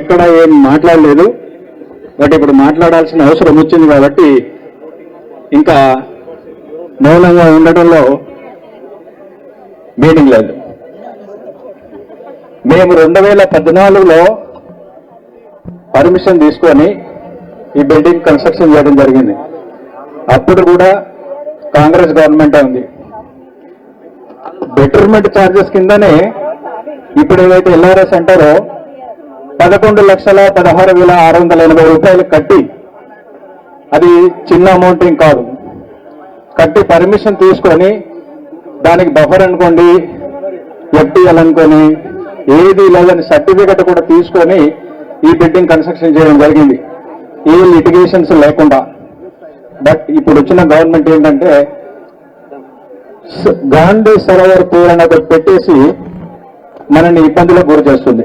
ఎక్కడ ఏం మాట్లాడలేదు. బట్ ఇప్పుడు మాట్లాడాల్సిన అవసరం వచ్చింది కాబట్టి ఇంకా మౌనంగా ఉండటంలో మీనింగ్ లేదు. మేము 2014లో పర్మిషన్ తీసుకొని ఈ బిల్డింగ్ కన్స్ట్రక్షన్ చేయడం జరిగింది. అప్పుడు కూడా కాంగ్రెస్ గవర్నమెంట్ ఉంది. బెటర్మెంట్ ఛార్జెస్ కిందనే ఇప్పుడు ఏదైతే ఎల్ఆర్ఎస్ అంటారో 11,16,680 రూపాయలు కట్టి, అది చిన్న అమౌంట్ ఏం కాదు, కట్టి పర్మిషన్ తీసుకొని దానికి బఫర్ అనుకోండి, ఎఫ్టీఎల్ అనుకొని, ఏది లేదని సర్టిఫికెట్ కూడా తీసుకొని ఈ బిల్డింగ్ కన్స్ట్రక్షన్ చేయడం జరిగింది, ఏ లిటిగేషన్స్ లేకుండా. బట్ ఇప్పుడు వచ్చిన గవర్నమెంట్ ఏంటంటే గాంధీ సరోవర్ పేరు అనేది పెట్టేసి మనల్ని ఇబ్బందులకు గురి చేస్తుంది.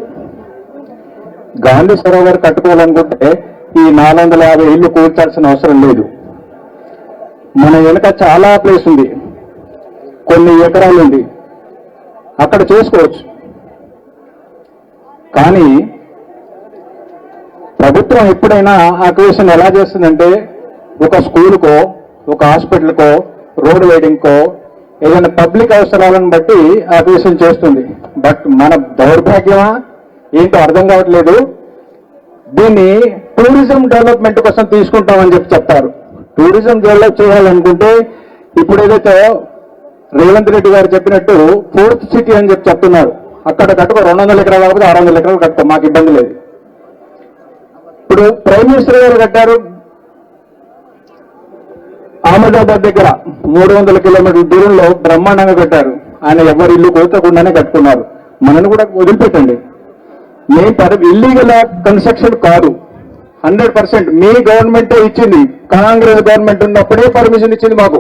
గాంధీ సరోవర్ కట్టుకోవాలనుకుంటే ఈ 450 ఇళ్లు కూర్చాల్సిన అవసరం లేదు. మన వెనుక చాలా ప్లేస్ ఉంది, కొన్ని ఎకరాలు ఉంది, అక్కడ చేసుకోవచ్చు. కానీ ప్రభుత్వం ఎప్పుడైనా అక్విజిషన్ ఎలా చేస్తుందంటే ఒక స్కూల్కో, ఒక హాస్పిటల్కో, రోడ్ వైడింగ్కో, ఏదైనా పబ్లిక్ అవసరాలను బట్టి అక్విజిషన్ చేస్తుంది. బట్ మన దౌర్భాగ్యమా ఏంటో అర్థం కావట్లేదు. దీన్ని టూరిజం డెవలప్మెంట్ కోసం తీసుకుంటామని చెప్తారు. టూరిజం డెవలప్ చేయాలనుకుంటే ఇప్పుడు ఏదైతే రేవంత్ రెడ్డి గారు చెప్పినట్టు 4th సిటీ అని చెప్తున్నారు. అక్కడ కట్టుకో 200 ఎకరాలు కాకపోతే 600 ఎకరాలు కట్టుకో, మాకు ఇబ్బంది లేదు. ఇప్పుడు ప్రైమ్ మినిస్టర్ గారు కట్టారు అహ్మదాబాద్ దగ్గర 300 కిలోమీటర్ల దూరంలో బ్రహ్మాండంగా కట్టారు. ఆయన ఎవరి ఇల్లు కోతకుండానే కట్టుకున్నారు. మనను కూడా వదిలిపెట్టండి. మేము ఇల్లీగల్ కన్స్ట్రక్షన్ కాదు, 100% మీ గవర్నమెంటే ఇచ్చింది. కాంగ్రెస్ గవర్నమెంట్ ఉన్నప్పుడే పర్మిషన్ ఇచ్చింది మాకు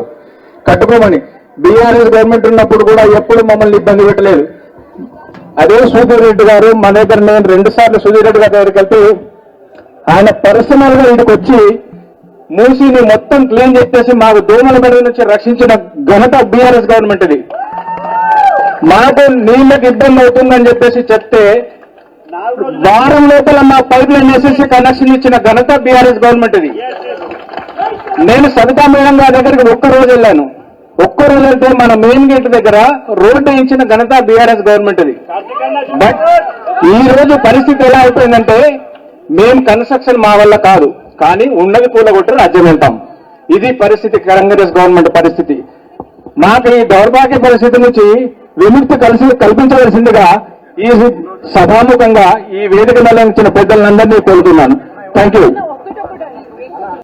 కట్టుకోమని. బీఆర్ఎస్ గవర్నమెంట్ ఉన్నప్పుడు కూడా ఎప్పుడు మమ్మల్ని ఇబ్బంది పెట్టలేదు. అదే సుధీర్ రెడ్డి గారు మన దగ్గర, నేను 2 సార్లు సుధీర్ రెడ్డి గారి దగ్గరికి వెళ్తే ఆయన పర్సనల్ గా ఇంటికి వచ్చి మూసీని మొత్తం క్లీన్ చేసేసి మాకు దోమల బడి నుంచి రక్షించిన ఘనత బీఆర్ఎస్ గవర్నమెంట్ ఇది. మాకు నీళ్ళకి ఇబ్బంది అవుతుందని చెప్పేసి చెప్తే వారం లోపల మా పైప్ లైన్ వేసేసి కనెక్షన్ ఇచ్చిన ఘనత బీఆర్ఎస్ గవర్నమెంట్ ఇది. నేను సవితా మేడం గారి దగ్గరికి ఒక్కరోజు వెళ్ళాను. ఒక్కరోజు వెళ్తే మన మెయిన్ గేట్ దగ్గర రోడ్డు వేయించిన ఘనత బీఆర్ఎస్ గవర్నమెంట్ ఇది. బట్ ఈ రోజు పరిస్థితి ఎలా అయిపోయిందంటే మేము కన్స్ట్రక్షన్ మా వల్ల కాదు, కానీ ఉన్నది కూలగొట్టి రాజ్యం వెళ్తాం. ఇది పరిస్థితి, కాంగ్రెస్ గవర్నమెంట్ పరిస్థితి. మాకు ఈ దౌర్భాగ్య పరిస్థితి నుంచి విముక్తి కల్పించవలసిందిగా ఈ సభాముఖంగా ఈ వేదిక మీద ఇచ్చిన పెద్దలందరినీ కోరుతున్నాను. Thank you.